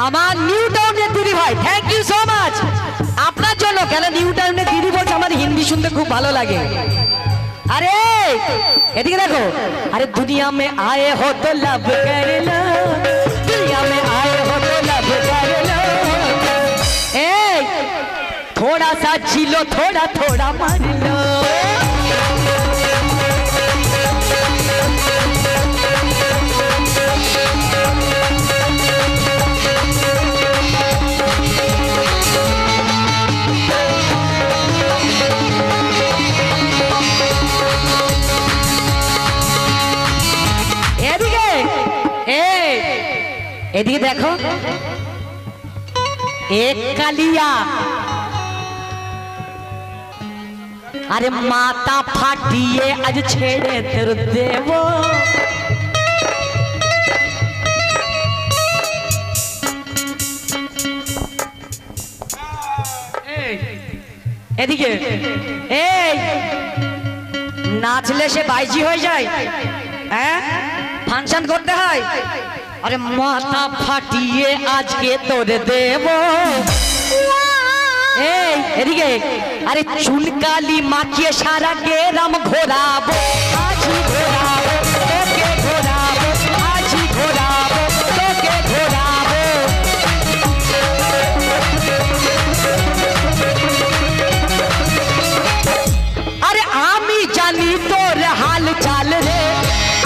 আমার নিউ টাউনের দিদি ভাই, থ্যাংক ইউ সো মাচ আপনার জন্য। কেন নিউ টাউনের দিদি বলছে আমার হিন্দি শুনতে খুব ভালো লাগে। अरे এদিকে দেখো, अरे दुनिया में आए हो तो लब कर लो, दुनिया में आए हो तो लब कर लो। ए थोड़ा सा झीलो, थोड़ा थोड़ा मान लो। এদিকে দেখো, এক কালিয়া, আরে মাথা ফাটিয়ে আজ ছেড়ে তোর দেব। এদিকে এই নাচলে সে বাইজি হয়ে যায়, হ্যাঁ ফাংশন করতে হয়। अरे माथा फाटिए आज के तोरे देवो। एदिके अरे चुनकाली माखिए सारा गेराम घोराबो, आज ही घोराबो तोके घोराबो, आज ही घोराबो तोके घोराबो। अरे आमी जानी तोर हाल चाल रे,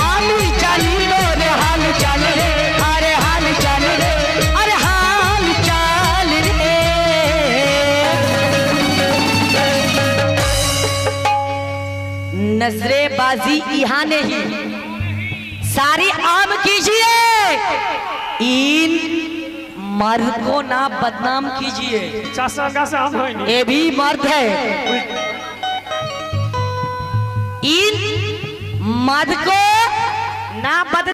आमी जानी तोर हाल चाल रे, नजरेबाजी यहाँ नहीं, सारी आम कीजिए, इन मर्द को ना बदनाम कीजिए। ये भी मर्द है, इन मर्द को ना बदनाम